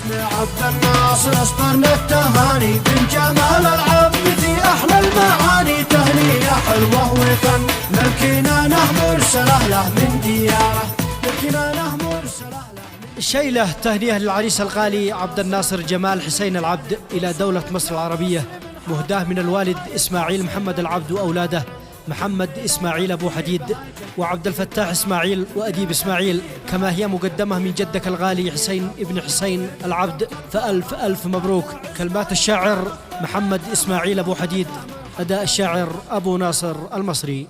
باسم عبد الناصر اصدرنا التهاني من جمال العبد في احلى المعاني. تهنئة حلوة وفن للكنانة مرسله له من دياره، للكنانة مرسله له. شيله تهنئة للعريس الغالي عبد الناصر جمال حسين العبد إلى دولة مصر العربية، مهداة من الوالد إسماعيل محمد العبد وأولاده محمد إسماعيل أبو حديد وعبد الفتاح إسماعيل وأديب إسماعيل، كما هي مقدمة من جدك الغالي حسين ابن حسين العبد، فألف ألف مبروك. كلمات الشاعر محمد إسماعيل أبو حديد، أداء الشاعر أبو ناصر المصري.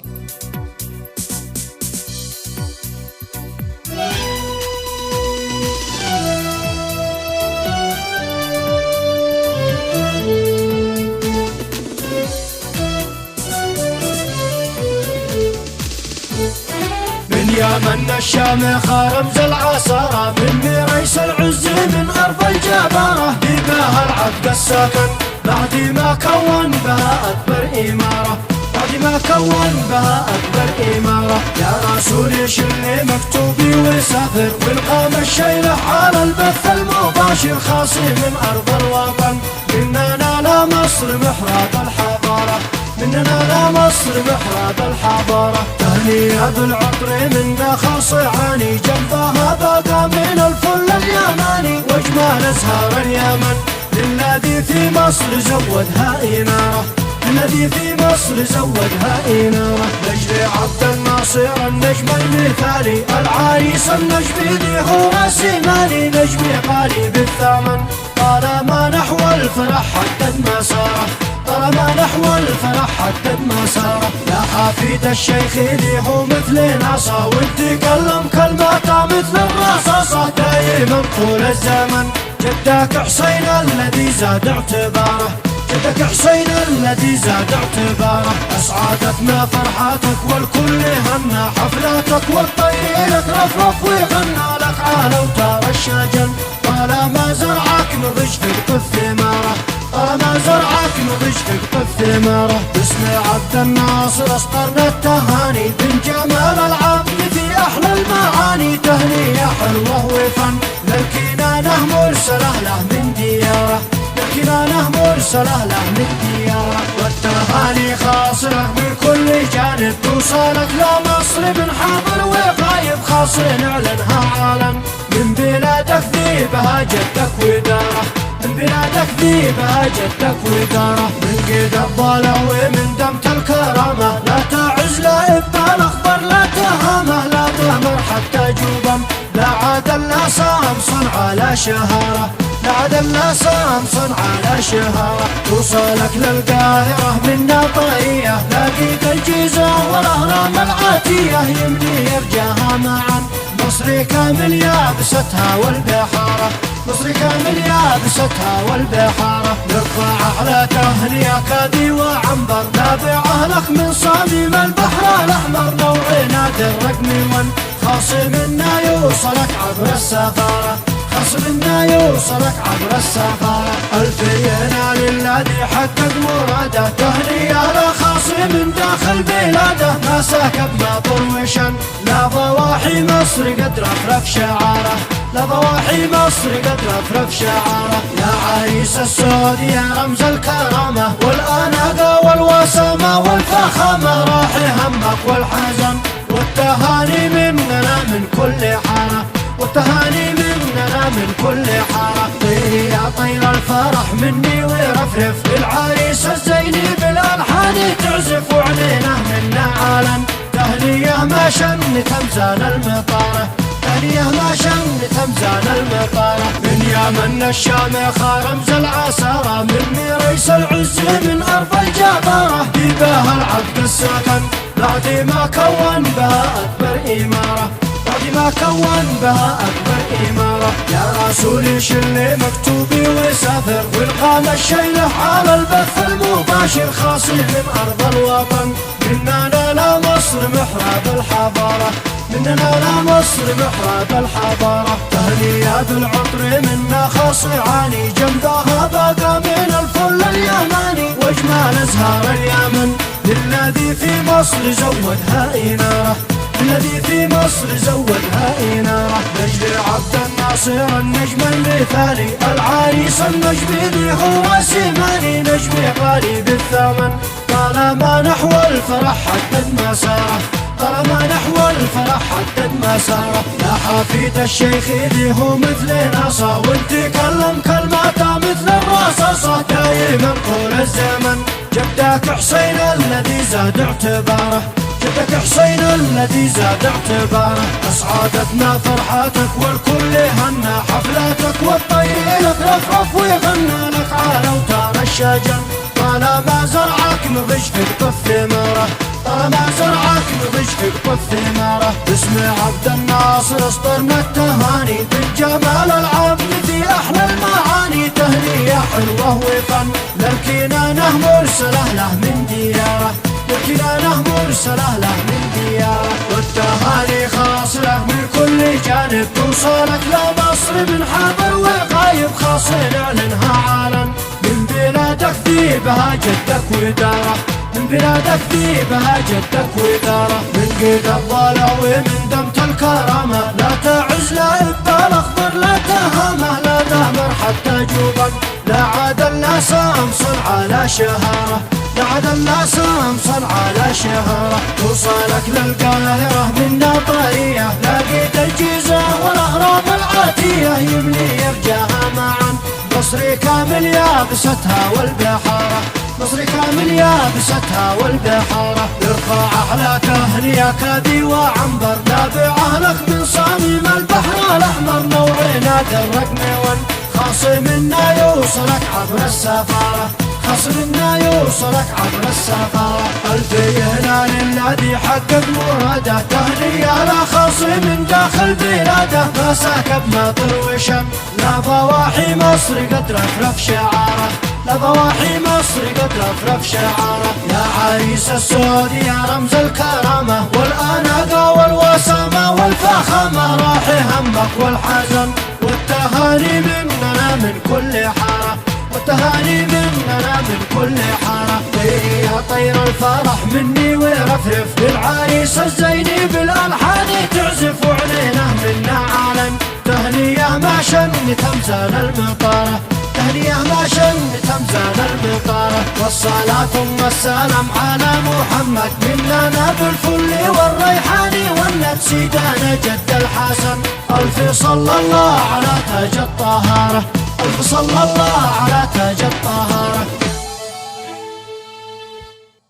من الشام خارمز العصارة، من ريس العز من أرض الجبارة. بها العبد الساكن بعد ما كون بها أكبر إمارة، بعد ما كون بها أكبر إمارة. يا رسول شل مكتوبي وسافر، والقام الشيلة على البث المباشر. خاصي من أرض الوطن مننا لا مصر محراب الحضارة، مننا لا مصر محراب الحضارة. تهنئة بالعطر من داخل صيعاني، جنبها باقى من الفل اليماني. واجمال ازهار اليمن للذي في مصر زودها إنارة، الذي في مصر زودها إنارة. نجل عبد الناصر النجم المثالي، العريس النجم ذي هو راسي مالي. نجمي غالي بالثمن طالما نحو الفرح حدد مساره، طالما نحو الفرح حدد مساره. يا حفيد الشيخ ذي هو مثل ناصا، وتكلم كلماته مثل الرصاصة. دايما طول الزمن جدك حسين الذي زاد اعتباره، جدك حسين الذي زاد اعتباره. اسعادتنا فرحاتك والكل هنا حفلاتك، والطير لك رفرف ويغنى لك على وتار الشجن. طالما زرعك نضج في الثماره، طالما زرعك نضج في الثماره. باسم عبد الناصر اصدرنا التهاني من جمال العبد في احلى المعاني. تهنئة حلوة وفن للكنانة مرسله له من دياره، للكنانة مرسله له من دياره. والتهاني خاصلك من كل جانب، توصلك لمصر من حاضر وغايب. خاص نعلنها عالم من بلادك ذي بها جدك وداره، من بلادك ذي بها جدك وداره. من قيد الضلع ومن دمت الكرامة، لا تعز لا إبا الأخضر لا تهامه. لا تهمر حتى جوبم لا عاد لا صامصا على شهارة، لا عاد لا صامصا على شهارة. توصلك للقاهرة من ناطرية، لاقيت الجيزة والأهرام العاتية. يمني يرجاها معا مصر كامل يابستها والبحارة، مصر كامل يابستها والبحارة. نرفع على تهنئة كادي وعنبر، نابعه لك من صميم البحر الأحمر. نوع نادر رقم ون خاص منا يوصلك عبر السفارة، خاص منا يوصلك عبر السفارة. الفينا للذي حقق مراده، تهنئة لخاص من داخل بلاده. ما سكب ما طروشا لا ضواحي مصر قد رفرف شعاره، لا ضواحي مصر قد رفرف شعاره. يا عريس السود يا رمز الكرامة والأناقة والوسامة والفخامة. راح همك والحزن والتهاني مننا من كل حارة، والتهاني مننا من كل حارة. طيري يا طير الفرح مني ورفرف، العريس الزيني بالألحان تعزف وعلينا منا عالم. تهنية ما شن تمزان المطارة، تهنية ما شن تمزان المطارة. من يمن الشام خارمز العصارة، من ريس العز من أرض الجبارة. بها العبد الساكن بعد ما كون بها أكبر إمارة، بعد ما كون بها أكبر إمارة. يا رسول شل مكتوبي وسافر، والقام الشيلة على البث المباشر. خاصي من أرض الوطن مننا لا مصر محراب الحضارة، مننا لا مصر محراب الحضارة. تهنئة بالعطر منا خاصعاني، جنبها باقى من الفل اليماني. واجمال ازهار اليمن للذي في مصر زودها إنارة، الذي في مصر زودها إنارة. نجد عبد الناصر النجم المثالي، العريس النجم هو سيماني، نجم غالي بالثمن طالما نحو الفرح حدد مساره، طالما نحو الفرح حدد مساره. يا حفيد الشيخ اللي هو مثل ناصر، وتكلم كلماته مثل الرصاصة، دايما طول الزمن جدك حسين الذي زاد اعتباره، جدك حسين الذي زاد اعتباره. اسعادتنا فرحاتك والكل هنا حفلاتك، والطير لك رفرف ويغنى لك على اوتار الشجن، طالما زرعك نضج في قطف ثماره، طالما زرعك نضج في قطف ثماره. باسم عبد الناصر اسطرنا التهاني بالجمال العظيم في احلى المعاني، تهنئة حلوة وفن للكنانة مرسله له من دياره، للكنانة مرسله له من دياره. والتهاني خاص له من كل جانب توصلك لمصر من حاضر وغايب، خاص نعلنها علن من بلادك ذي بها جدك وداره، من بلادك ذي بها جدك وداره. من قيد الضلع ومن دمت الكرامة، لا تعز لا إبا الأخضر لا تهامه، لا دامر حتى جوبا، لا عاد الناس أمصر على شهارة، لا عاد الناس أمصر على شهارة. توصلك للقاهرة من ناطرية، لاقيت الجيزة والأهرام العاتية، يبني يرجاها معا مصري كامل يابستها والبحارة، مصر كامل يابستها والبحارة. يرفع أحلى تهنئة كادي وعنبر، نابعه لك من صميم البحر الأحمر، نورنا درك ميون، خاص منا يوصلك عبر السفارة، خاص منا يوصلك عبر السفارة. ألف هلال الذي حقق مراده، تهنئة لا خاص من داخل بلاده، ما ساكب مطر وشم، لا ضواحي مصر قد رفرف شعاره، لا ضواحي مصر قد رفرف شعاره. يا عريس السود يا رمز الكرامة والأناقة والوسامة والفخامة، راح همك والحزن والتهاني مننا من كل حارة، والتهاني مننا من كل حارة. طيري يا طير الفرح مني ورفرف، بالعريس الزيني بالألحان تعزف، وعلينا منا علن تهنية ما شن تمثال المطارة، تهنية ما شن تمثال المطارة. والصلاة ثم السلام على محمد مننا بالفل والريحان والنبس سيدنا جد الحسن، ألف صلى الله على تاج الطهارة، ألف صلى الله على تاج الطهارة.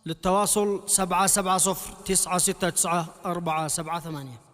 للتواصل 770 969 478.